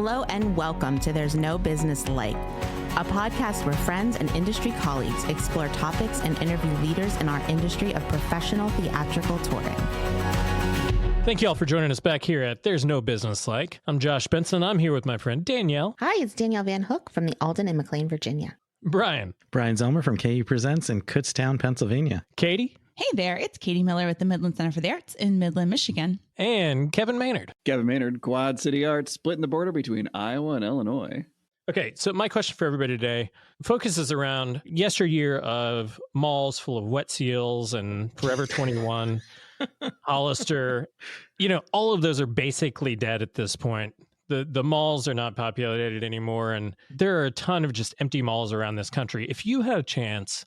Hello and welcome to There's No Business Like, a podcast where friends and industry colleagues explore topics and interview leaders in our industry of professional theatrical touring. Thank you all for joining us back here at There's No Business Like. I'm Josh Benson. I'm here with my friend Danielle. Hi, it's Danielle Van Hook from the Alden in McLean, Virginia. Brian. Brian Zelmer from KU Presents in Kutztown, Pennsylvania. Katie. Hey there, it's Katie Miller with the Midland Center for the Arts in Midland, Michigan. And Kevin Maynard. Kevin Maynard, Quad City Arts, splitting the border between Iowa and Illinois. Okay, so my question for everybody today focuses around yesteryear of malls full of Wet Seals and Forever 21, Hollister. You know, all of those are basically dead at this point. The malls are not populated anymore, and there are a ton of just empty malls around this country. If you had a chance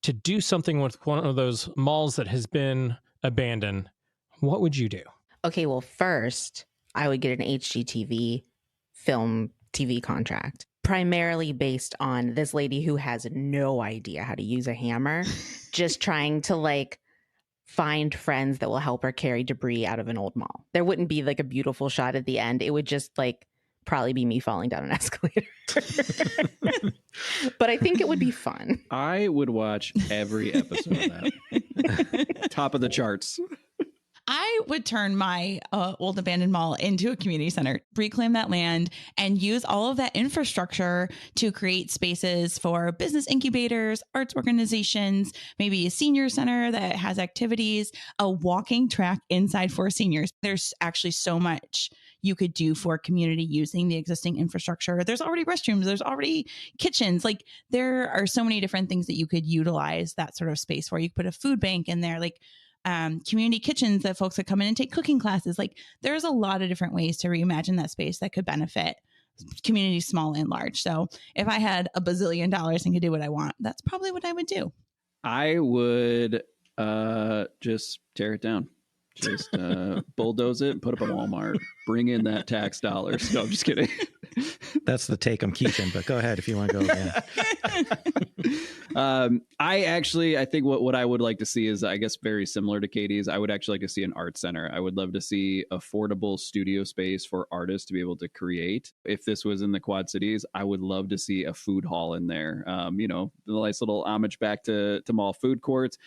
to do something with one of those malls that has been abandoned, what would you do? Okay, well, first, I would get an HGTV film TV contract, primarily based on this lady who has no idea how to use a hammer, just trying to find friends that will help her carry debris out of an old mall. There wouldn't be a beautiful shot at the end. It would just probably be me falling down an escalator. But I think it would be fun. I would watch every episode of that. Top of the charts. I would turn my old abandoned mall into a community center, reclaim that land, and use all of that infrastructure to create spaces for business incubators, arts organizations, maybe a senior center that has activities, a walking track inside for seniors. There's actually so much you could do for community using the existing infrastructure. There's already restrooms, there's already kitchens. There are so many different things that you could utilize that sort of space for. You could put a food bank in there, community kitchens that folks could come in and take cooking classes. There's a lot of different ways to reimagine that space that could benefit communities small and large. So if I had $1 bazillion and could do what I want, that's probably what I would do. I would just tear it down. Just bulldoze it and put up a Walmart. Bring in that tax dollars. No, I'm just kidding. That's the take I'm keeping, but go ahead if you want to go again. I think what I would like to see is, I guess, very similar to Katie's. I would actually like to see an art center. I would love to see affordable studio space for artists to be able to create. If this was in the Quad Cities, I would love to see a food hall in there. The nice little homage back to mall food courts.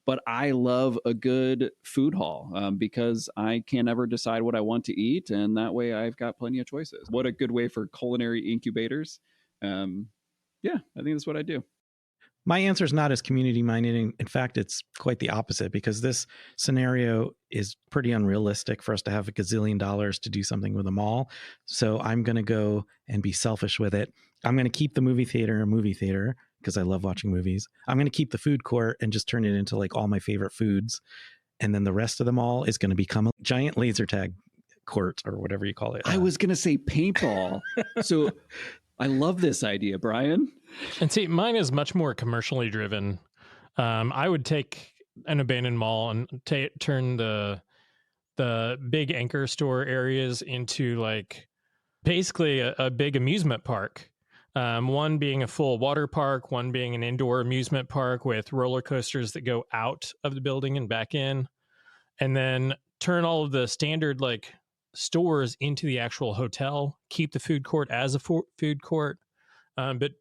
But I love a good food hall because I can't ever decide what I want to eat. And that way I've got plenty of choices. What a good way for culinary incubators. I think that's what I do. My answer is not as community minded. In fact, it's quite the opposite, because this scenario is pretty unrealistic for us to have $1 gazillion to do something with a mall. So I'm going to go and be selfish with it. I'm going to keep the movie theater a movie theater, because I love watching movies. I'm going to keep the food court and just turn it into all my favorite foods. And then the rest of the mall is going to become a giant laser tag court, or whatever you call it. I was going to say paintball. So I love this idea, Brian. And see, mine is much more commercially driven. I would take an abandoned mall and turn the big anchor store areas into basically a big amusement park. One being a full water park, one being an indoor amusement park with roller coasters that go out of the building and back in, and then turn all of the standard stores into the actual hotel, keep the food court as a food court, but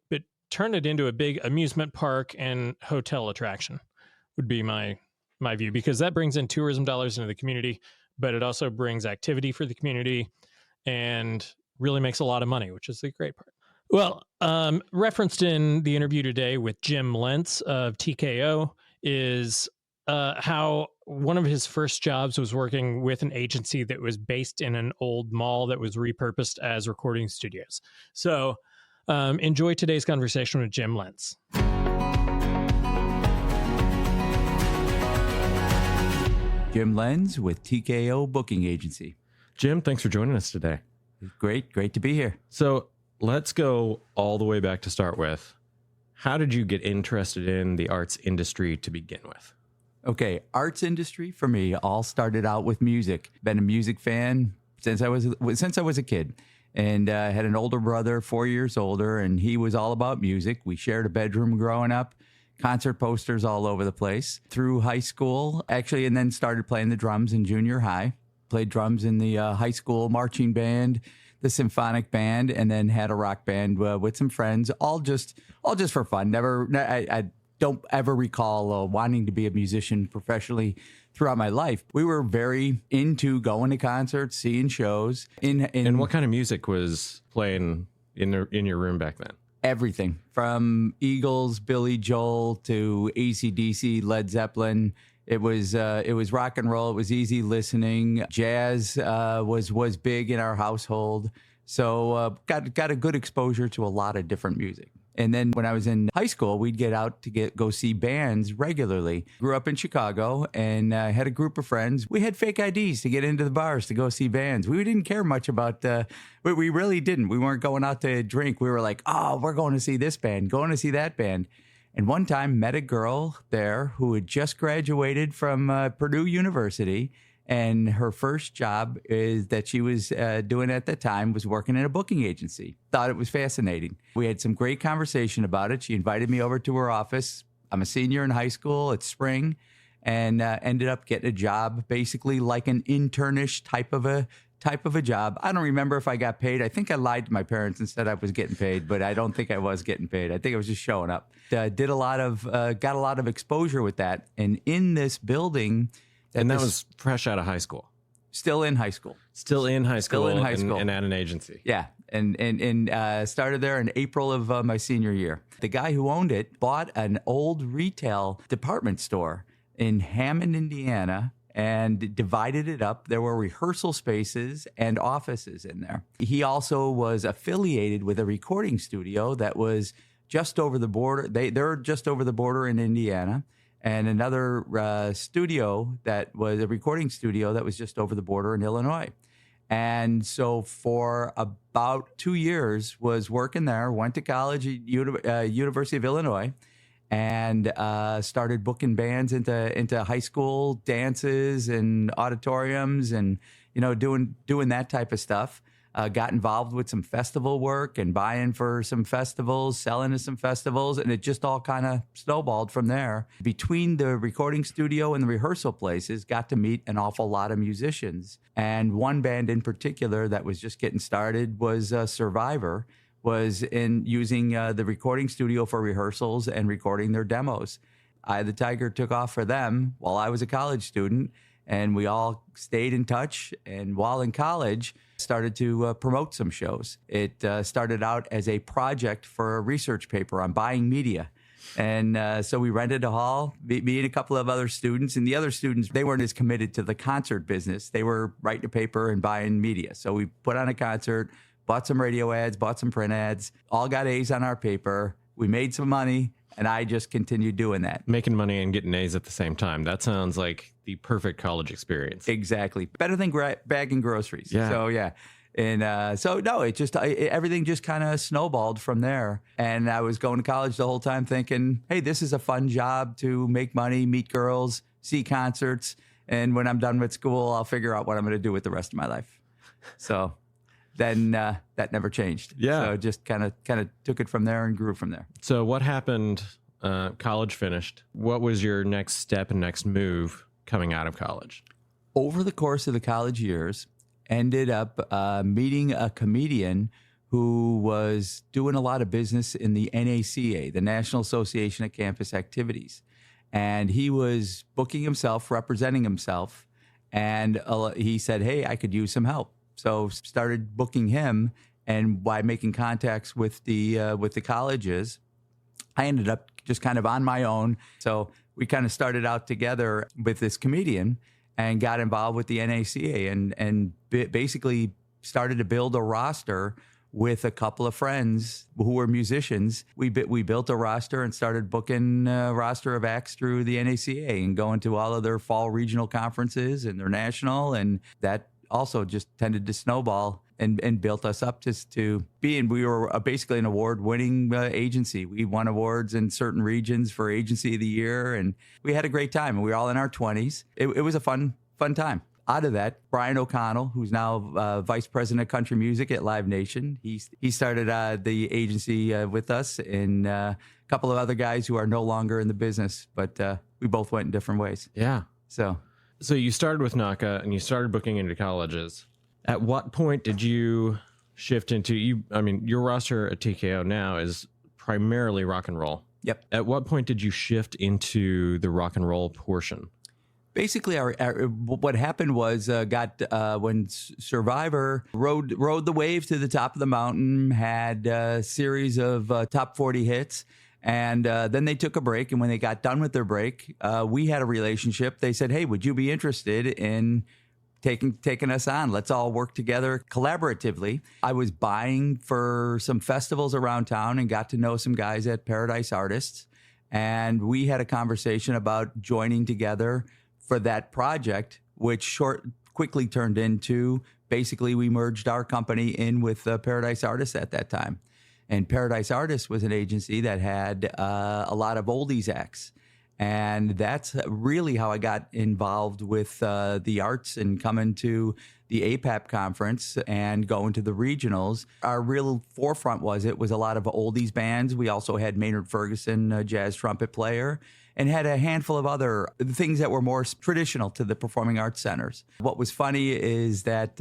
turn it into a big amusement park and hotel attraction would be my view, because that brings in tourism dollars into the community, but it also brings activity for the community and really makes a lot of money, which is the great part. Well, referenced in the interview today with Jim Lenz of TKO is how one of his first jobs was working with an agency that was based in an old mall that was repurposed as recording studios. So enjoy today's conversation with Jim Lenz. Jim Lenz with TKO Booking Agency. Jim, thanks for joining us today. Great to be here. So let's go all the way back to start with. How did you get interested in the arts industry to begin with? Okay, arts industry for me all started out with music. Been a music fan since I was a kid, and had an older brother, 4 years older, and he was all about music. We shared a bedroom growing up, concert posters all over the place. Through high school, actually, and then started playing the drums in junior high. Played drums in the high school marching band. the symphonic band, and then had a rock band with some friends, all just for fun. I don't ever recall wanting to be a musician professionally throughout my life. We were very into going to concerts, seeing shows. And what kind of music was playing in your room back then? Everything from Eagles, Billy Joel to AC/DC, Led Zeppelin. It was rock and roll. It was easy listening. Jazz was big in our household. So got a good exposure to a lot of different music. And then when I was in high school, we'd get out to go see bands regularly. Grew up in Chicago and had a group of friends. We had fake IDs to get into the bars to go see bands. We didn't care much about, we really didn't. We weren't going out to drink. We were like, oh, we're going to see this band, going to see that band. And one time met a girl there who had just graduated from Purdue University. And her first job that she was doing at the time was working in a booking agency. Thought it was fascinating. We had some great conversation about it. She invited me over to her office. I'm a senior in high school. It's spring, and ended up getting a job, basically like an internish type of a job. I don't remember if I got paid. I think I lied to my parents and said I was getting paid, but I don't think I was getting paid. I think I was just showing up. Got a lot of exposure with that. And in this building. And that was fresh out of high school. Still in high school. And at an agency. Yeah. And started there in April of my senior year. The guy who owned it bought an old retail department store in Hammond, Indiana, and divided it up. There were rehearsal spaces and offices in there. He also was affiliated with a recording studio that was just over the border. They're just over the border in Indiana. And another studio that was a recording studio that was just over the border in Illinois. And so for about 2 years was working there, went to college at University of Illinois, and started booking bands into high school dances and auditoriums and, doing that type of stuff. Got involved with some festival work and buying for some festivals, selling to some festivals, and it just all kind of snowballed from there. Between the recording studio and the rehearsal places, got to meet an awful lot of musicians. And one band in particular that was just getting started was Survivor, was in using the recording studio for rehearsals and recording their demos. Eye of the Tiger took off for them while I was a college student, and we all stayed in touch. And while in college, started to promote some shows. It started out as a project for a research paper on buying media. And so we rented a hall, me and a couple of other students. And the other students, they weren't as committed to the concert business. They were writing a paper and buying media. So we put on a concert, bought some radio ads, bought some print ads, all got A's on our paper. We made some money. And I just continued doing that. Making money and getting A's at the same time. That sounds like the perfect college experience. Exactly. Better than bagging groceries. Yeah. So, yeah. And everything just kind of snowballed from there. And I was going to college the whole time thinking, hey, this is a fun job to make money, meet girls, see concerts. And when I'm done with school, I'll figure out what I'm going to do with the rest of my life. So then that never changed. Yeah. So just kind of took it from there and grew from there. So what happened? College finished. What was your next step and next move coming out of college? Over the course of the college years, ended up meeting a comedian who was doing a lot of business in the NACA, the National Association of Campus Activities. And he was booking himself, representing himself. And he said, hey, I could use some help. So started booking him, and by making contacts with the colleges, I ended up just kind of on my own. So we kind of started out together with this comedian and got involved with the NACA and basically started to build a roster with a couple of friends who were musicians. We built a roster and started booking a roster of acts through the NACA and going to all of their fall regional conferences and their national, and that also just tended to snowball and built us up to being, we were basically an award-winning agency. We won awards in certain regions for Agency of the Year, and we had a great time. And we were all in our 20s. It was a fun time. Out of that, Brian O'Connell, who's now Vice President of Country Music at Live Nation, he started the agency with us, and a couple of other guys who are no longer in the business, but we both went in different ways. Yeah. So you started with NACA and you started booking into colleges. At what point did you shift into you? I mean, your roster at TKO now is primarily rock and roll. Yep. At what point did you shift into the rock and roll portion? Basically, what happened was when Survivor rode the wave to the top of the mountain, had a series of top 40 hits, and then they took a break. And when they got done with their break, we had a relationship. They said, "Hey, would you be interested in taking us on? Let's all work together collaboratively." I was buying for some festivals around town and got to know some guys at Paradise Artists, and we had a conversation about joining together for that project, which quickly turned into basically we merged our company in with Paradise Artists at that time. And Paradise Artists was an agency that had a lot of oldies acts. And that's really how I got involved with the arts and coming to the APAP conference and going to the regionals. Our real forefront was a lot of oldies bands. We also had Maynard Ferguson, a jazz trumpet player, and had a handful of other things that were more traditional to the performing arts centers. What was funny is that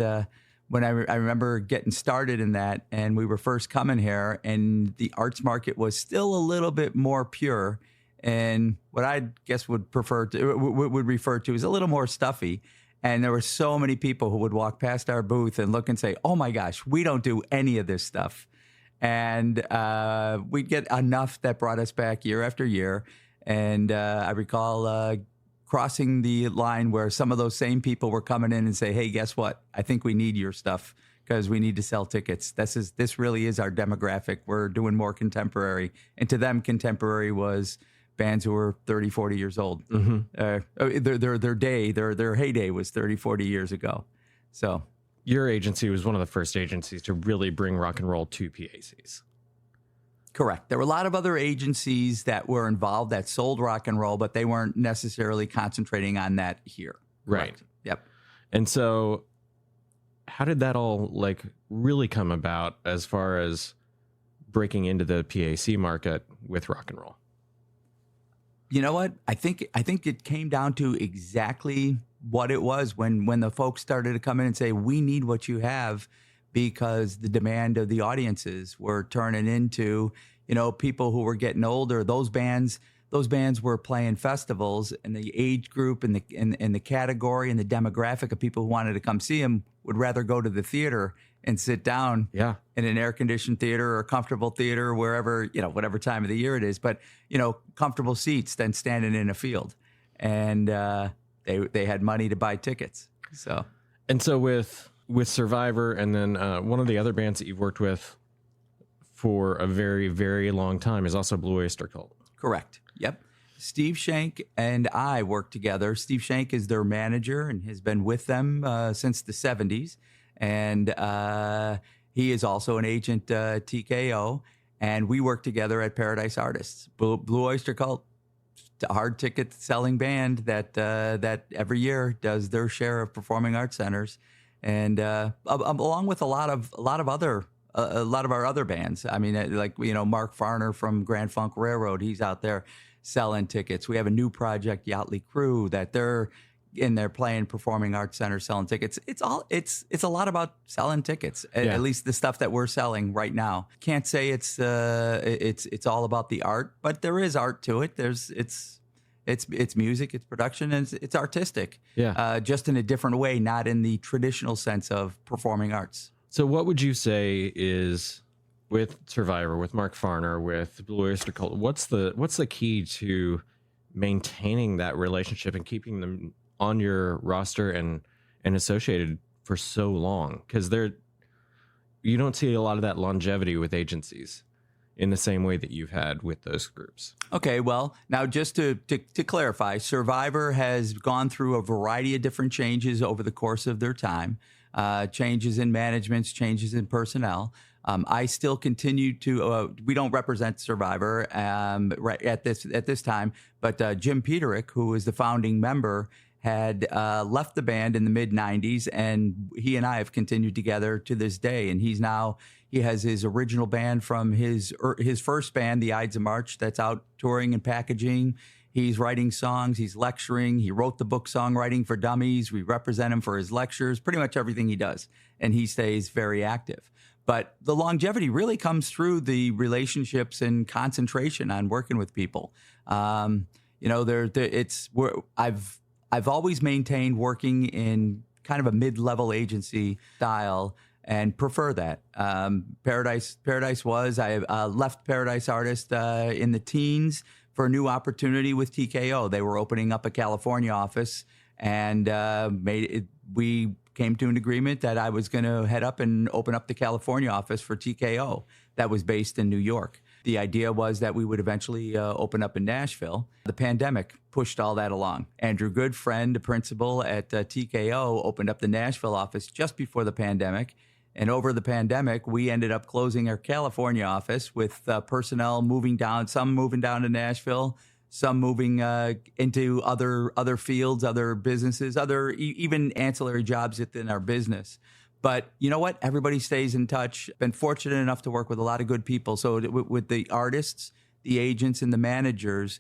when I remember getting started in that, and we were first coming here, and the arts market was still a little bit more pure, and what I guess would refer to as a little more stuffy. And there were so many people who would walk past our booth and look and say, "Oh my gosh, we don't do any of this stuff." And we'd get enough that brought us back year after year. And I recall crossing the line where some of those same people were coming in and say, "Hey, guess what? I think we need your stuff because we need to sell tickets. This really is our demographic. We're doing more contemporary." And to them, contemporary was bands who were 30, 40 years old. Mm-hmm. Their heyday was 30, 40 years ago. So your agency was one of the first agencies to really bring rock and roll to PACs. Correct. There were a lot of other agencies that were involved that sold rock and roll, but they weren't necessarily concentrating on that here. Right. Correct. Yep. And so how did that all really come about as far as breaking into the PAC market with rock and roll? You know what? I think it came down to exactly what it was when the folks started to come in and say, "We need what you have," because the demand of the audiences were turning into, people who were getting older. Those bands were playing festivals, and the age group and the category and the demographic of people who wanted to come see them would rather go to the theater and sit down in an air-conditioned theater or a comfortable theater, wherever, whatever time of the year it is, but, comfortable seats than standing in a field. And they had money to buy tickets. So with Survivor, and then one of the other bands that you've worked with for a very, very long time is also Blue Oyster Cult. Correct. Yep. Steve Shank and I work together. Steve Shank is their manager and has been with them since the 70s. And he is also an agent at TKO. And we work together at Paradise Artists. Blue Oyster Cult, a hard ticket selling band that every year does their share of performing arts centers. And along with a lot of our other bands. I mean, Mark Farner from Grand Funk Railroad, he's out there selling tickets. We have a new project, Yachtly Crew, that they're in there playing performing arts center selling tickets. It's a lot about selling tickets. At least the stuff that we're selling right now. Can't say it's all about the art, but there is art to it. It's music, it's production, and it's artistic. Yeah. Just in a different way, not in the traditional sense of performing arts. So what would you say is, with Survivor, with Mark Farner, with Blue Oyster Cult, what's the key to maintaining that relationship and keeping them on your roster and associated for so long? Because you don't see a lot of that longevity with agencies in the same way that you've had with those groups. Okay, well, now just to clarify, Survivor has gone through a variety of different changes over the course of their time. Changes in managements, changes in personnel. I still continue to. We don't represent Survivor right at this time, but Jim Peterick, who is the founding member, had left the band in the mid '90s, and he and I have continued together to this day. And he has his original band from his first band, the Ides of March, that's out touring and packaging. He's writing songs, he's lecturing, he wrote the book Songwriting for Dummies. We represent him for his lectures, pretty much everything he does. And he stays very active. But the longevity really comes through the relationships and concentration on working with people. I've always maintained working in kind of a mid-level agency style and prefer that. Paradise was, I left Paradise Artist in the teens for a new opportunity with TKO. They were opening up a California office, and we came to an agreement that I was going to head up and open up the California office for TKO that was based in New York. The idea was that we would eventually open up in Nashville. The pandemic pushed all that along. Andrew Good, friend, a principal at TKO, opened up the Nashville office just before the pandemic. And over the pandemic, we ended up closing our California office with personnel moving down, some moving down to Nashville, some moving into other fields, other businesses, even ancillary jobs within our business. But you know what? Everybody stays in touch. Been fortunate enough to work with a lot of good people. So with the artists, the agents, and the managers,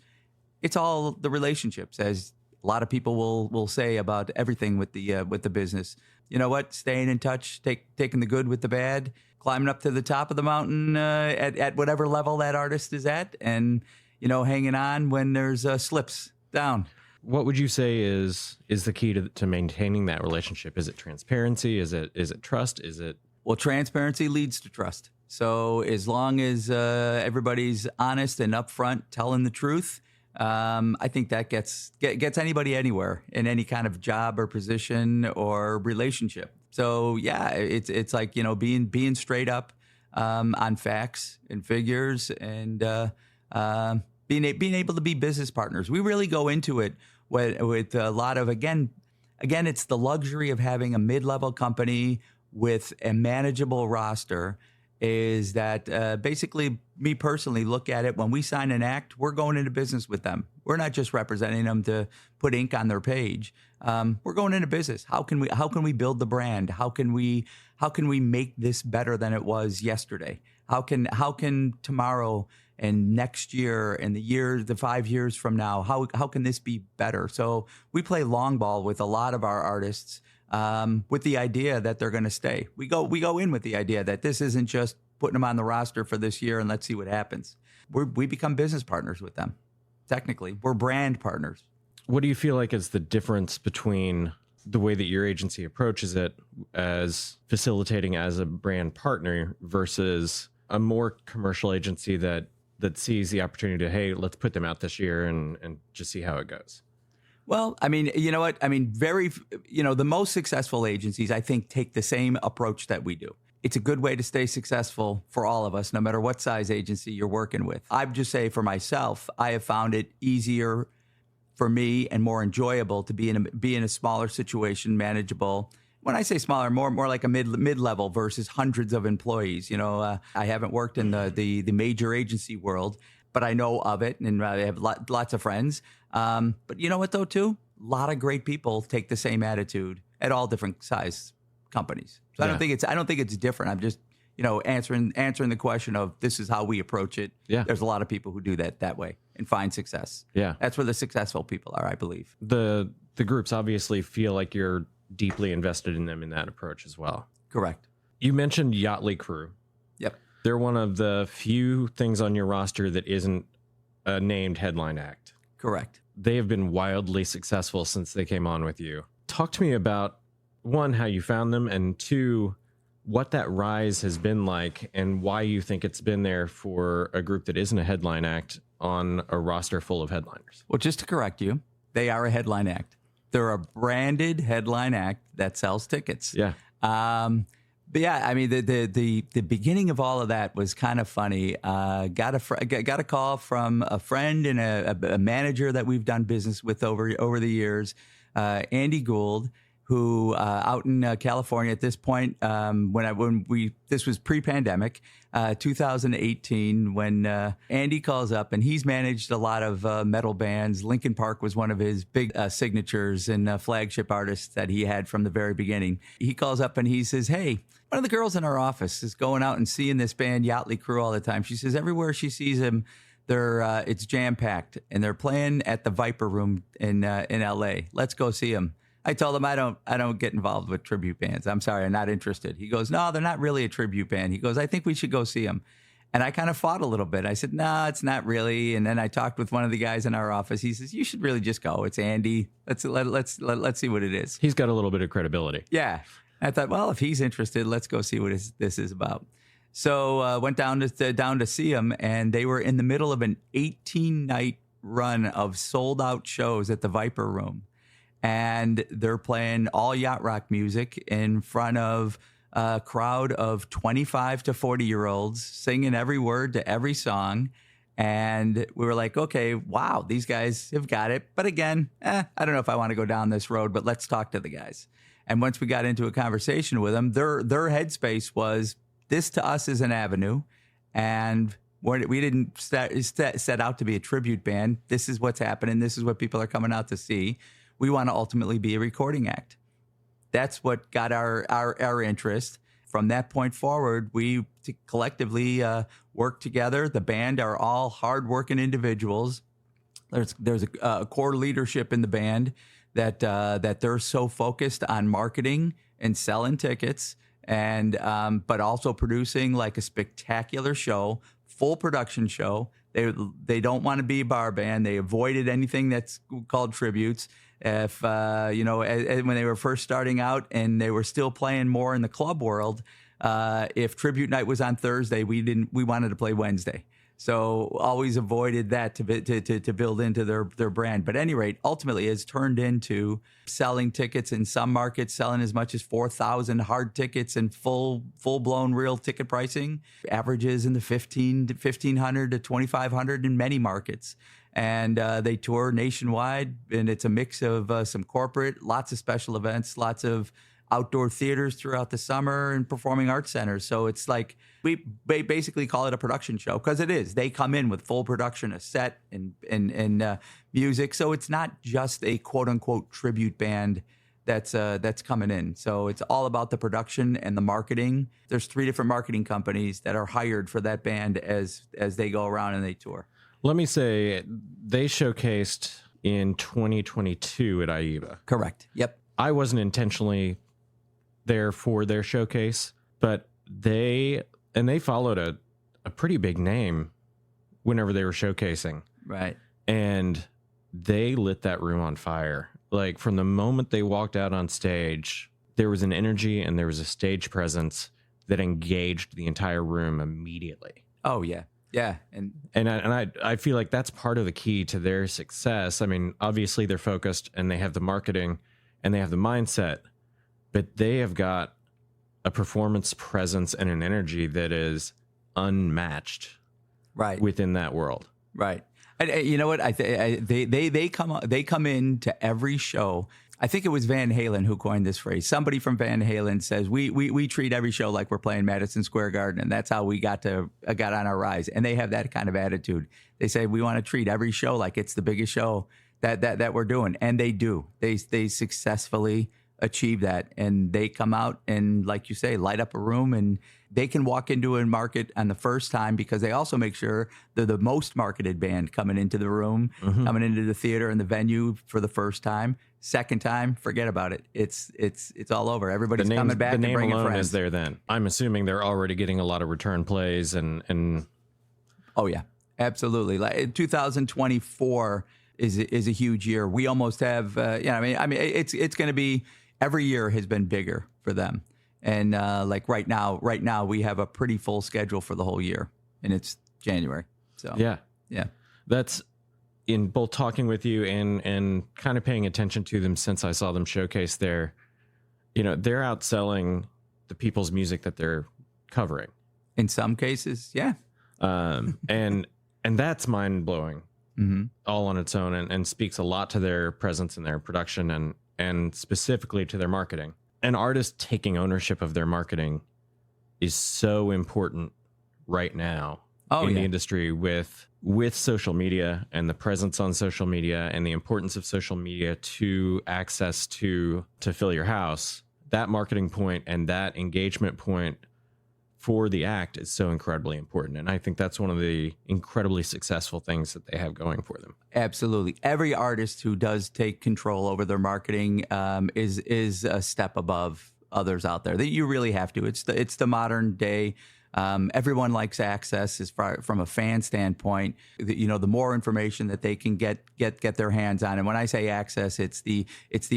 it's all the relationships, as a lot of people will say about everything with the business. You know what? Staying in touch, taking the good with the bad, climbing up to the top of the mountain at whatever level that artist is at, and hanging on when there's slips down. What would you say is the key to maintaining that relationship? Is it transparency? Is it trust? Is it? Well, transparency leads to trust. So as long as everybody's honest and upfront, telling the truth, I think that gets anybody anywhere in any kind of job or position or relationship. So yeah, it's like being straight up on facts and figures, and being able to be business partners. We really go into it with a lot of, again, it's the luxury of having a mid-level company with a manageable roster, is that basically, me personally, look at it, when we sign an act, we're going into business with them. We're not just representing them to put ink on their page. We're going into business. How can we build the brand? How can we make this better than it was yesterday? How can tomorrow and next year and the 5 years from now, how can this be better? So we play long ball with a lot of our artists, with the idea that they're going to stay. We go in with the idea that this isn't just putting them on the roster for this year and let's see what happens. We become business partners with them. Technically, we're brand partners. What do you feel like is the difference between the way that your agency approaches it as facilitating as a brand partner versus a more commercial agency that sees the opportunity to, hey, let's put them out this year and just see how it goes? Well, I mean, you know what? I mean, the most successful agencies, I think, take the same approach that we do. It's a good way to stay successful for all of us, no matter what size agency you're working with. I'd just say for myself, I have found it easier for me and more enjoyable to be in a smaller situation, manageable. When I say smaller, more like a mid-level versus hundreds of employees. I haven't worked in the major agency world, but I know of it, and I have lots of friends. But you know what, though, too? A lot of great people take the same attitude at all different size companies. So yeah. I don't think it's different. I'm just answering the question of, this is how we approach it. Yeah. There's a lot of people who do that way and find success. Yeah. That's where the successful people are, I believe. The groups obviously feel like you're deeply invested in them in that approach as well. Correct. You mentioned Yachtly Crew. Yep. They're one of the few things on your roster that isn't a named headline act. Correct. They have been wildly successful since they came on with you. Talk to me about, one, how you found them, and two, what that rise has been like and why you think it's been there for a group that isn't a headline act on a roster full of headliners. Well, just to correct you, they are a headline act. They're a branded headline act that sells tickets. Yeah. But yeah, I mean, the beginning of all of that was kind of funny. Got a call from a friend and a manager that we've done business with over the years, Andy Gould, who out in California at this point, this was pre-pandemic, 2018, when Andy calls up, and he's managed a lot of metal bands. Linkin Park was one of his big signatures and flagship artists that he had from the very beginning. He calls up and he says, hey, one of the girls in our office is going out and seeing this band Yachtly Crew all the time. She says everywhere she sees him, It's jam packed, and they're playing at the Viper Room in L.A. Let's go see them. I told him I don't get involved with tribute bands. I'm sorry, I'm not interested. He goes, no, they're not really a tribute band. He goes, I think we should go see them. And I kind of fought a little bit. I said, no, it's not really. And then I talked with one of the guys in our office. He says, you should really just go. It's Andy. Let's see what it is. He's got a little bit of credibility. Yeah. I thought, well, if he's interested, let's go see what this is about. So went down to see him, and they were in the middle of an 18-night run of sold-out shows at the Viper Room. And they're playing all yacht rock music in front of a crowd of 25 to 40-year-olds singing every word to every song. And we were like, okay, wow, these guys have got it. But again, I don't know if I want to go down this road, but let's talk to the guys. And once we got into a conversation with them, their headspace was, this to us is an avenue. And we didn't set out to be a tribute band. This is what's happening. This is what people are coming out to see. We want to ultimately be a recording act. That's what got our interest. From that point forward, we collectively work together. The band are all hardworking individuals. There's a core leadership in the band that they're so focused on marketing and selling tickets, and but also producing like a spectacular show, full production show. They don't want to be a bar band. They avoided anything that's called tributes. If when they were first starting out and they were still playing more in the club world, if tribute night was on Thursday, we wanted to play Wednesday. So always avoided that to build into their brand. But at any rate, ultimately it's turned into selling tickets in some markets, selling as much as 4,000 hard tickets and full blown real ticket pricing, averages in the 1,500 to 2,500 in many markets. And they tour nationwide, and it's a mix of some corporate, lots of special events, lots of outdoor theaters throughout the summer, and performing arts centers. So it's like we basically call it a production show, because it is. They come in with full production, a set and music. So it's not just a quote unquote tribute band that's coming in. So it's all about the production and the marketing. There's 3 different marketing companies that are hired for that band as they go around and they tour. Let me say, they showcased in 2022 at AIBA. Correct. Yep. I wasn't intentionally there for their showcase, but they followed a pretty big name whenever they were showcasing. Right. And they lit that room on fire. Like, from the moment they walked out on stage, there was an energy and there was a stage presence that engaged the entire room immediately. Oh, yeah. Yeah. And I feel like that's part of the key to their success. I mean, obviously they're focused and they have the marketing and they have the mindset, but they have got a performance presence and an energy that is unmatched right within that world. Right. And you know what? They come into every show. I think it was Van Halen who coined this phrase. Somebody from Van Halen says we treat every show like we're playing Madison Square Garden, and that's how we got on our rise. And they have that kind of attitude. They say we want to treat every show like it's the biggest show that we're doing, and they do. They successfully achieve that, and they come out and, like you say, light up a room, and they can walk into a market on the first time because they also make sure they're the most marketed band coming into the room, coming into the theater and the venue for the first time. Second time, forget about it. It's all over. Everybody's coming back and bringing friends. The name alone is there then. I'm assuming they're already getting a lot of return plays and Oh yeah, absolutely. Like 2024 is a huge year. We almost have I mean it's going to be, every year has been bigger for them. And like right now we have a pretty full schedule for the whole year, and it's January. So yeah. That's, in both talking with you and kind of paying attention to them since I saw them showcase there, they're outselling the people's music that they're covering. In some cases, yeah. And that's mind blowing, all on its own, and speaks a lot to their presence and their production and specifically to their marketing. An artist taking ownership of their marketing is so important right now in the industry with social media and the presence on social media and the importance of social media to access to fill your house. That marketing point and that engagement point for the act is so incredibly important. And I think that's one of the incredibly successful things that they have going for them. Absolutely. Every artist who does take control over their marketing is a step above others out there. That you really have to. It's the modern day. Everyone likes access as far from a fan standpoint. The more information that they can get their hands on, and when I say access, it's the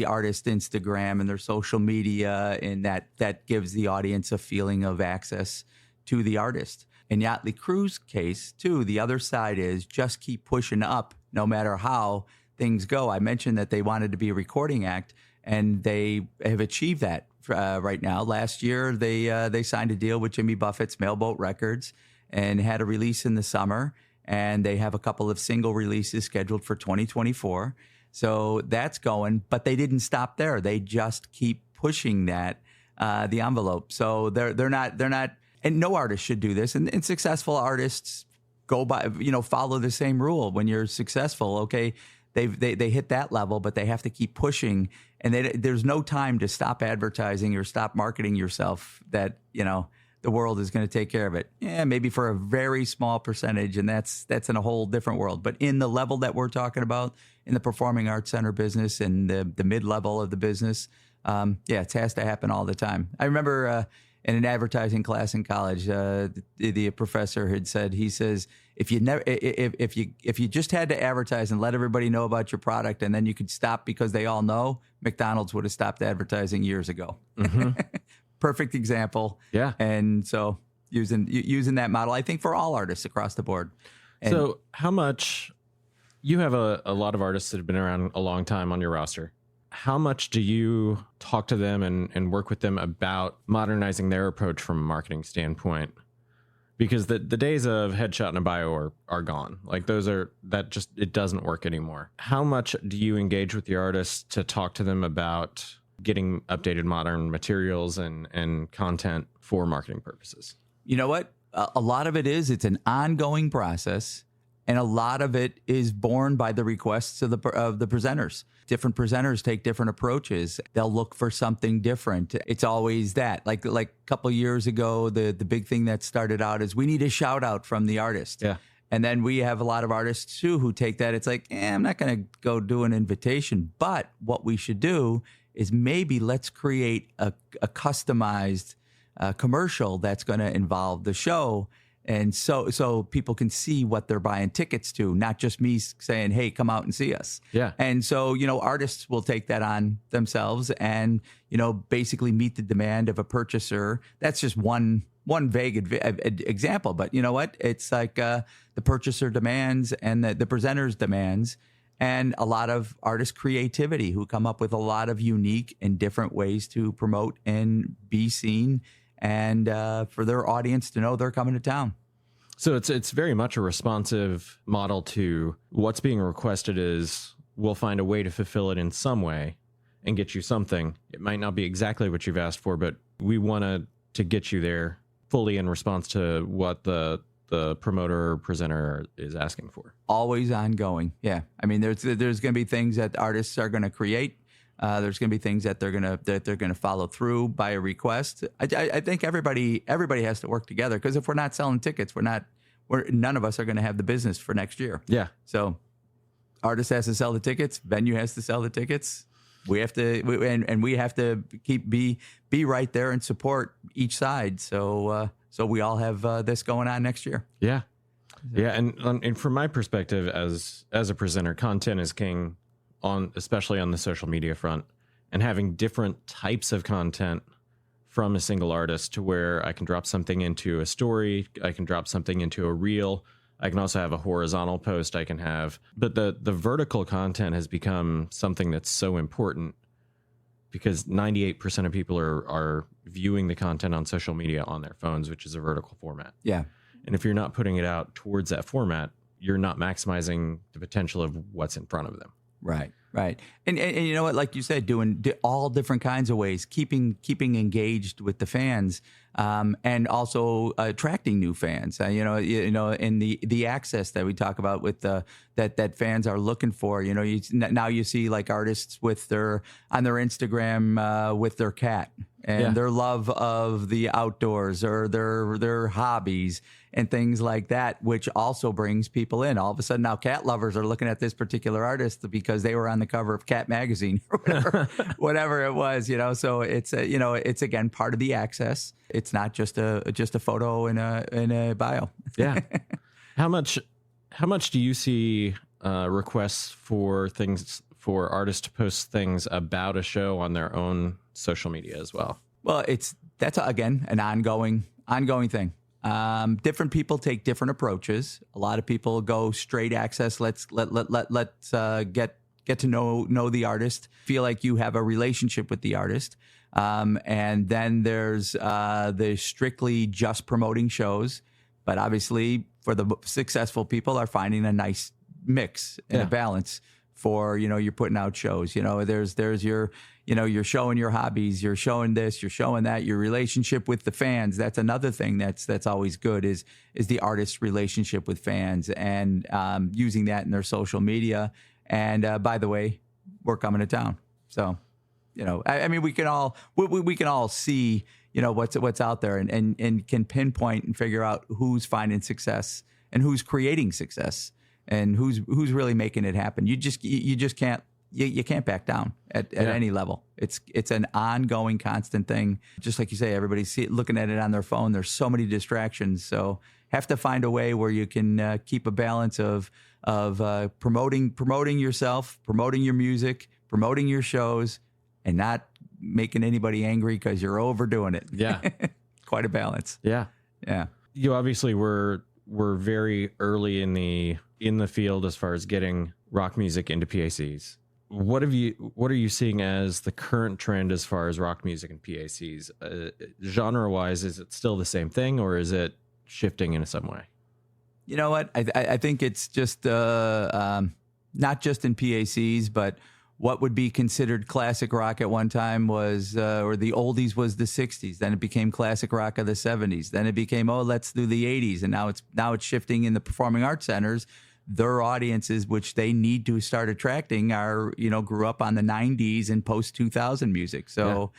artist Instagram and their social media, and that gives the audience a feeling of access to the artist. In Yachtly Crew's case, too, the other side is just keep pushing up, no matter how things go. I mentioned that they wanted to be a recording act, and they have achieved that. Right now. Last year, they signed a deal with Jimmy Buffett's Mailboat Records and had a release in the summer. And they have a couple of single releases scheduled for 2024. So that's going, but they didn't stop there. They just keep pushing that the envelope. So they're not, and no artist should do this. And successful artists go by, follow the same rule. When you're successful, okay, they hit that level, but they have to keep pushing. And there's no time to stop advertising or stop marketing yourself that, the world is going to take care of it. Yeah, maybe for a very small percentage, and that's in a whole different world. But in the level that we're talking about, in the performing arts center business and the mid-level of the business, it has to happen all the time. I remember in an advertising class in college, the professor had said, he says, if you just had to advertise and let everybody know about your product and then you could stop because they all know, McDonald's would have stopped advertising years ago. Mm-hmm. Perfect example. Yeah. And so using that model, I think for all artists across the board. And so how much, you have a lot of artists that have been around a long time on your roster. How much do you talk to them and work with them about modernizing their approach from a marketing standpoint? Because the days of headshot and a bio are gone. Like it doesn't work anymore. How much do you engage with the artists to talk to them about getting updated modern materials and content for marketing purposes? You know what? A lot of it's an ongoing process. And a lot of it is born by the requests of the presenters. Different presenters take different approaches. They'll look for something different. It's always that. Like a couple years ago, the big thing that started out is we need a shout out from the artist. Yeah. And then we have a lot of artists too who take that. It's like, I'm not going to go do an invitation. But what we should do is maybe let's create a customized commercial that's going to involve the show. And so people can see what they're buying tickets to, not just me saying, hey, come out and see us. Yeah. And so, artists will take that on themselves and, basically meet the demand of a purchaser. That's just one vague example. But you know what? It's like the purchaser demands and the presenter's demands and a lot of artist creativity who come up with a lot of unique and different ways to promote and be seen and for their audience to know they're coming to town. So it's very much a responsive model to what's being requested is we'll find a way to fulfill it in some way and get you something. It might not be exactly what you've asked for, but we want to get you there fully in response to what the promoter or presenter is asking for. Always ongoing. Yeah. I mean, there's going to be things that artists are going to create. There's going to be things that they're going to follow through by a request. I think everybody has to work together because if we're not selling tickets, none of us are going to have the business for next year. Yeah. So, artist has to sell the tickets. Venue has to sell the tickets. We have to, and we have to be right there and support each side. So we all have this going on next year. Yeah. Yeah. And from my perspective as a presenter, content is king. Especially on the social media front, and having different types of content from a single artist to where I can drop something into a story, I can drop something into a reel, I can also have a horizontal post I can have. But the vertical content has become something that's so important because 98% of people are viewing the content on social media on their phones, which is a vertical format. Yeah. And if you're not putting it out towards that format, you're not maximizing the potential of what's in front of them. Right. And you know what, like you said, doing all different kinds of ways, keeping engaged with the fans, and also attracting new fans. In the access that we talk about with that fans are looking for. Now you see like artists with on their Instagram with their cat, and their love of the outdoors or their hobbies and things like that, which also brings people in. All of a sudden now cat lovers are looking at this particular artist because they were on the cover of Cat magazine or whatever it was, so it's it's again part of the access. It's not just a photo in a bio. Yeah. How much do you see requests for artists to post things about a show on their own social media as well? Well, that's again an ongoing thing. Different people take different approaches. A lot of people go straight access. Let's get to know the artist, feel like you have a relationship with the artist. And then there's the strictly just promoting shows. But obviously, for the successful people, are finding a nice mix and a balance for, you're putting out shows. There's your, you're showing your hobbies, you're showing this, you're showing that, your relationship with the fans. That's another thing that's always good is the artist's relationship with fans and using that in their social media. And by the way, we're coming to town. So, I mean, we can all see, what's out there and can pinpoint and figure out who's finding success and who's creating success and who's really making it happen. You just can't back down at any level. It's an ongoing, constant thing. Just like you say, everybody's looking at it on their phone. There's so many distractions. So have to find a way where you can keep a balance of promoting yourself, promoting your music, promoting your shows, and not making anybody angry because you're overdoing it. Yeah. Quite a balance. Yeah. Yeah. You obviously were very early in the field as far as getting rock music into PACs. What are you seeing as the current trend as far as rock music and PACs? Genre wise, is it still the same thing or is it shifting in some way? You know what? I think it's just not just in PACs, but what would be considered classic rock at one time was, or the oldies was the 60s. Then it became classic rock of the 70s. Then it became, let's do the 80s. And now it's shifting in the performing arts centers. Their audiences, which they need to start attracting, are, grew up on the 90s and post 2000 music. So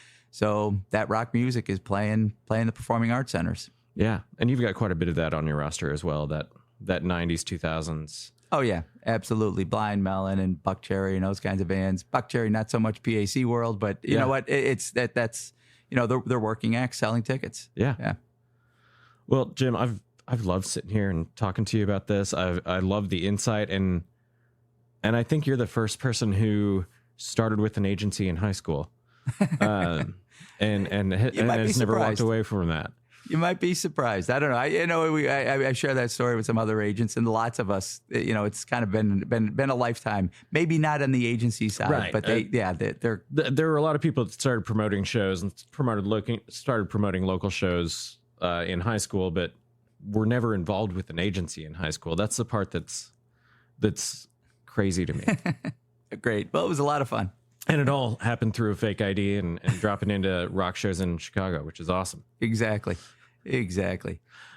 that rock music is playing the performing arts centers. Yeah. And you've got quite a bit of that on your roster as well, that 90s, 2000s. Oh, yeah, absolutely. Blind Melon and Buck Cherry and those kinds of bands. Buck Cherry, not so much PAC world, but you know what? It's that's they're working acts selling tickets. Yeah. Yeah. Well, Jim, I've loved sitting here and talking to you about this. I love the insight and I think you're the first person who started with an agency in high school, and has never walked away from that. You might be surprised. I don't know. I share that story with some other agents, and lots of us. It's kind of been a lifetime. Maybe not on the agency side, right. But they're there were a lot of people that started promoting shows and started promoting local shows in high school, but were never involved with an agency in high school. That's the part that's crazy to me. Great. Well, it was a lot of fun. And it all happened through a fake ID and dropping into rock shows in Chicago, which is awesome. Exactly.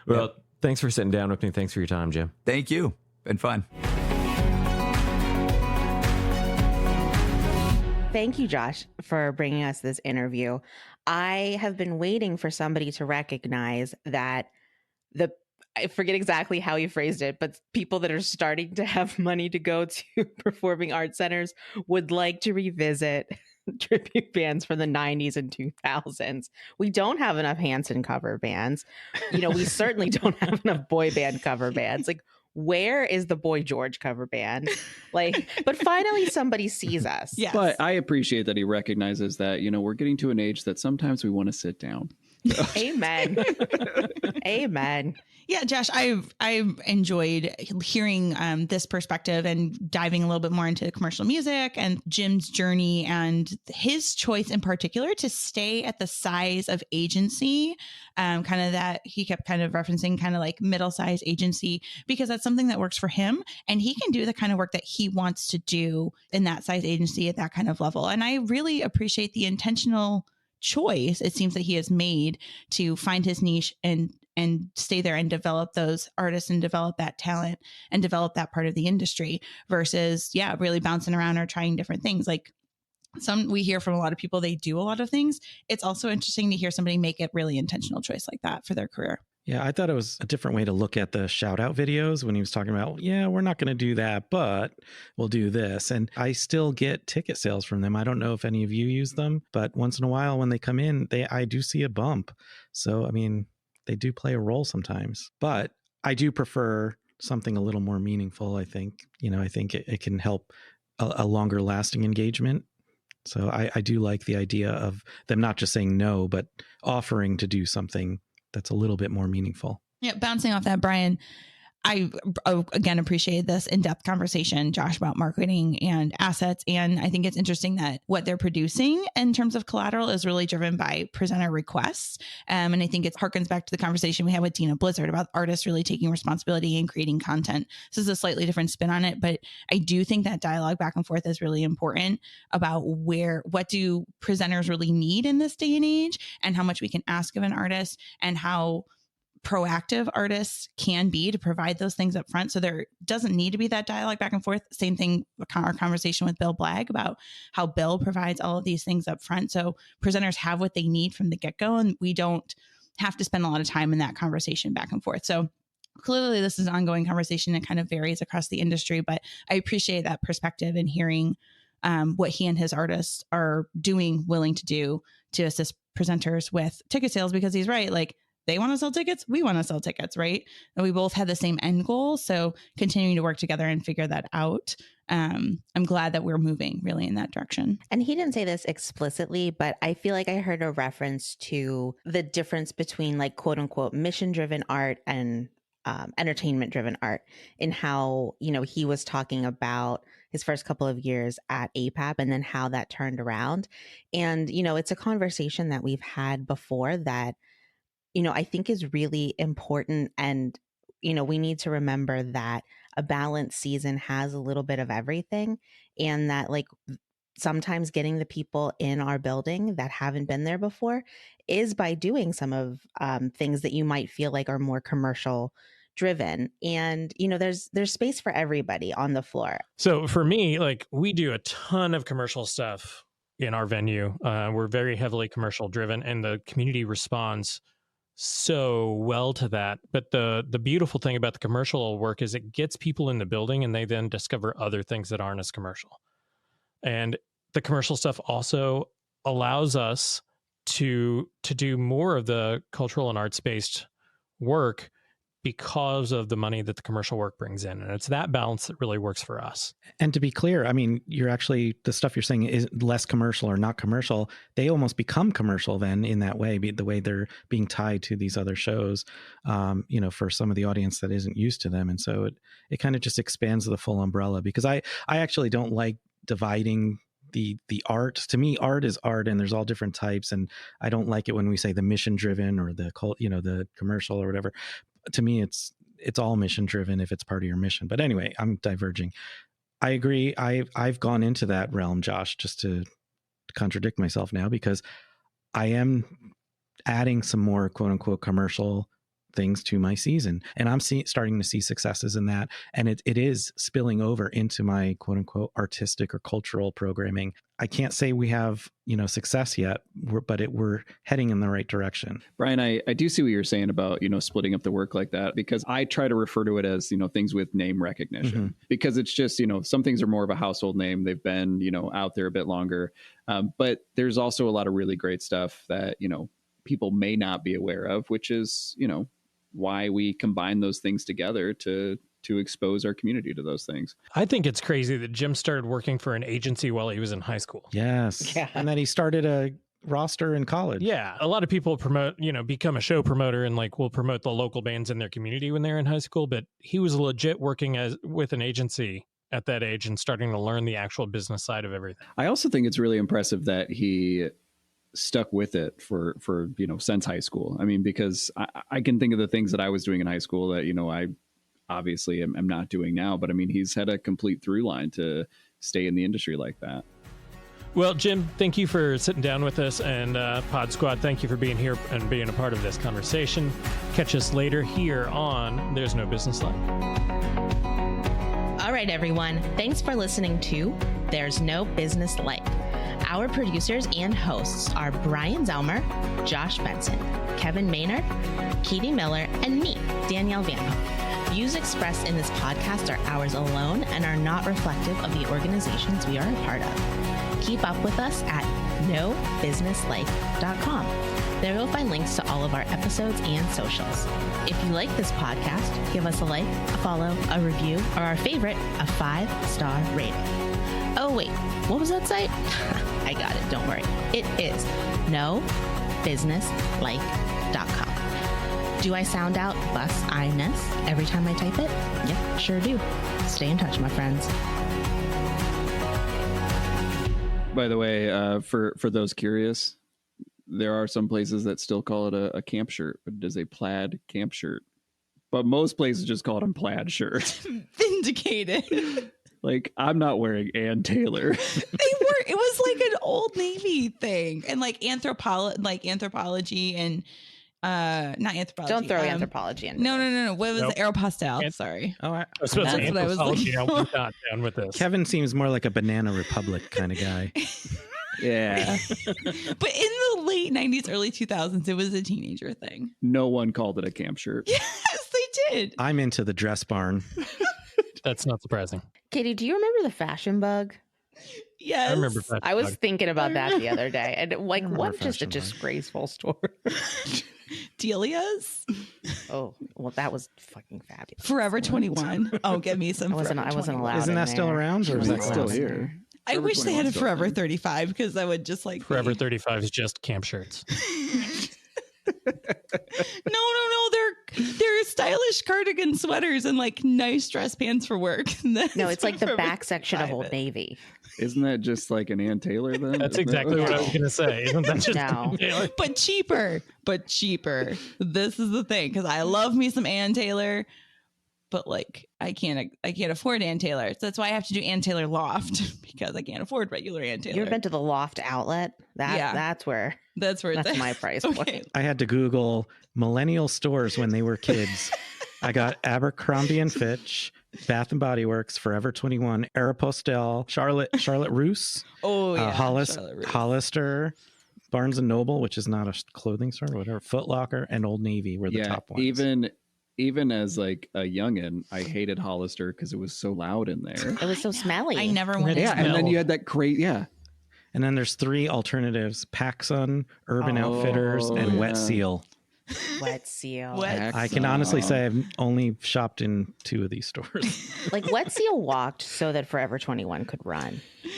Well, Thanks for sitting down with me. Thanks for your time, Jim. Thank you. Been fun. Thank you, Josh, for bringing us this interview. I have been waiting for somebody to recognize that I forget exactly how he phrased it, but people that are starting to have money to go to performing arts centers would like to revisit tribute bands from the 90s and 2000s. We don't have enough Hanson cover bands. We certainly don't have enough boy band cover bands. Like, where is the Boy George cover band? But finally somebody sees us. Yes. But I appreciate that he recognizes that, we're getting to an age that sometimes we want to sit down. Amen. Amen. Yeah, Josh, I've enjoyed hearing this perspective and diving a little bit more into commercial music and Jim's journey and his choice in particular to stay at the size of agency, kind of that he kept kind of referencing kind of like middle-sized agency, because that's something that works for him. And he can do the kind of work that he wants to do in that size agency at that kind of level. And I really appreciate the intentional choice it seems that he has made to find his niche and stay there and develop those artists and develop that talent and develop that part of the industry versus really bouncing around or trying different things. Like we hear from a lot of people, they do a lot of things. It's also interesting to hear somebody make a really intentional choice like that for their career. Yeah, I thought it was a different way to look at the shout out videos when he was talking about, yeah, we're not going to do that, but we'll do this. And I still get ticket sales from them. I don't know if any of you use them, but once in a while when they come in, I do see a bump. So, I mean, they do play a role sometimes, but I do prefer something a little more meaningful. I think, I think it can help a longer lasting engagement. So I do like the idea of them not just saying no, but offering to do something that's a little bit more meaningful. Yeah. Bouncing off that, Brian, I again appreciate this in-depth conversation, Josh, about marketing and assets. And I think it's interesting that what they're producing in terms of collateral is really driven by presenter requests. And I think it harkens back to the conversation we had with Dina Blizzard about artists really taking responsibility and creating content. This is a slightly different spin on it, but I do think that dialogue back and forth is really important about what do presenters really need in this day and age, and how much we can ask of an artist, and how proactive artists can be to provide those things up front. So there doesn't need to be that dialogue back and forth. Same thing, our conversation with Bill Blagg about how Bill provides all of these things up front. So presenters have what they need from the get-go, and we don't have to spend a lot of time in that conversation back and forth. So clearly this is an ongoing conversation that kind of varies across the industry, but I appreciate that perspective and hearing what he and his artists are willing to do to assist presenters with ticket sales, because he's right. Like, they want to sell tickets, we want to sell tickets, right? And we both had the same end goal. So continuing to work together and figure that out. I'm glad that we're moving really in that direction. And he didn't say this explicitly, but I feel like I heard a reference to the difference between like quote unquote mission driven art and entertainment driven art, in how, he was talking about his first couple of years at APAP and then how that turned around. And, it's a conversation that we've had before that, I think is really important. And, we need to remember that a balanced season has a little bit of everything, and that like sometimes getting the people in our building that haven't been there before is by doing some of things that you might feel like are more commercial driven. And, there's space for everybody on the floor. So for me, like, we do a ton of commercial stuff in our venue. We're very heavily commercial driven, and the community responds so well to that. But the beautiful thing about the commercial work is it gets people in the building, and they then discover other things that aren't as commercial. And the commercial stuff also allows us to do more of the cultural and arts based work because of the money that the commercial work brings in. And it's that balance that really works for us. And to be clear, I mean, the stuff you're saying is less commercial or not commercial. They almost become commercial then in that way, the way they're being tied to these other shows, for some of the audience that isn't used to them. And so it kind of just expands the full umbrella, because I actually don't like dividing the art. To me, art is art, and there's all different types. And I don't like it when we say the mission driven or the the commercial or whatever. To me, it's all mission driven if it's part of your mission. But anyway, I'm diverging. I agree. I've gone into that realm, Josh, just to contradict myself now, because I am adding some more quote unquote commercial things to my season, and I'm starting to see successes in that, and it is spilling over into my quote unquote artistic or cultural programming. I can't say we have success yet, but we're heading in the right direction. Brian, I do see what you're saying about splitting up the work like that, because I try to refer to it as things with name recognition, because it's just some things are more of a household name. They've been out there a bit longer, but there's also a lot of really great stuff that people may not be aware of, which is why we combine those things together to expose our community to those things. I think it's crazy that Jim started working for an agency while he was in high school. Yes. Yeah. And then he started a roster in college. Yeah. A lot of people become a show promoter and will promote the local bands in their community when they're in high school. But he was legit working with an agency at that age and starting to learn the actual business side of everything. I also think it's really impressive that he stuck with it for since high school. I mean, because I can think of the things that I was doing in high school that I obviously am not doing now, but I mean, he's had a complete through line to stay in the industry like that. Well, Jim, thank you for sitting down with us, and Pod Squad, thank you for being here and being a part of this conversation. Catch us later here on There's No Business Like. All right, everyone. Thanks for listening to There's No Business Like. Our producers and hosts are Brian Zelmer, Josh Benson, Kevin Maynard, Katie Miller, and me, Danielle Van Hook. Views expressed in this podcast are ours alone and are not reflective of the organizations we are a part of. Keep up with us at nobusinesslife.com. There you'll find links to all of our episodes and socials. If you like this podcast, give us a like, a follow, a review, or our favorite, a 5-star rating. Oh wait, what was that site? I got it, don't worry. It is nobusinesslife.com. Do I sound out bus-I-ness every time I type it? Yep, sure do. Stay in touch, my friends. By the way, for those curious, there are some places that still call it a camp shirt, but it is a plaid camp shirt. But most places just call it a plaid shirt. Vindicated. Like, I'm not wearing Ann Taylor. It was like an Old Navy thing, and like anthropology and not anthropology. Don't throw anthropology in. No. What was Nope. the Aeropostale? Sorry. Oh, I was supposed to That's what I was anthropology. looking I'm for. not down with this. Kevin seems more like a Banana Republic kind of guy. Yeah. But in the late 90s, early 2000s, it was a teenager thing. No one called it a camp shirt. Yes, they did. I'm into the dress barn. That's not surprising. Katie, do you remember the fashion bug? Yes. I remember that. I was thinking about that the other day. And like, remember what just a fashion bug. disgraceful store. Delia's Oh, well, that was fucking fabulous. Forever 21. Oh, get me some. I wasn't Forever allowed. 21. Isn't in that still there. around, or is Wasn't that still allowed in here? there. I Forever wish they had 21 a still Forever thing. 35 because I would just like Forever be- 35 is just camp shirts. No. They're stylish cardigan sweaters and like nice dress pants for work. No, it's like the Forever back section of 35 Old it. Navy. Isn't that just like an Ann Taylor then? That's Isn't exactly that what I was going to say. Isn't that just No. Taylor? But cheaper. This is the thing, because I love me some Ann Taylor, but like I can't afford Ann Taylor. So that's why I have to do Ann Taylor Loft because I can't afford regular Ann Taylor. You ever been to the Loft outlet? Yeah. That's where That's where it's that's at. my price Okay. point. I had to Google millennial stores when they were kids. I got Abercrombie and Fitch, Bath and Body Works, Forever 21, Aeropostale, Charlotte Russe, Oh yeah, Hollister, Barnes and Noble, which is not a clothing store, whatever, Foot Locker, and Old Navy were the Yeah, top ones. even as like a youngin, I hated Hollister because it was so loud in there. It was so smelly. I never went. Yeah, and then smell. you had that great And then there's 3 alternatives: PacSun, Urban Oh, Outfitters, and Wet yeah. Seal. Wet Seal. Wet I can honestly say I've only shopped in 2 of these stores. Like Wet Seal walked so that Forever 21 could run. Do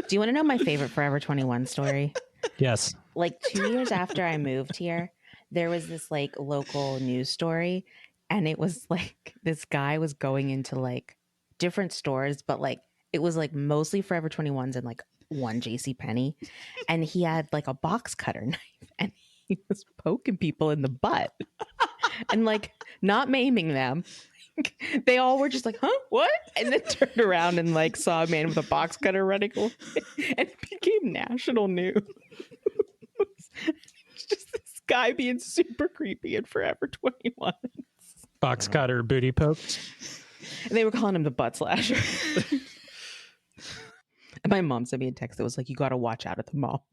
you want to know my favorite Forever 21 story? Yes. Like 2 years after I moved here, there was this like local news story, and it was like this guy was going into like different stores, but like it was like mostly Forever 21s and like one JCPenney, and he had like a box cutter knife, and he was poking people in the butt and like not maiming them. They all were just like, huh, what? And then turned around and like saw a man with a box cutter running away, and it became national news. It's just this guy being super creepy in Forever 21. Box cutter booty poked. And they were calling him the butt slasher. And my mom sent me a text that was like, you got to watch out at the mall.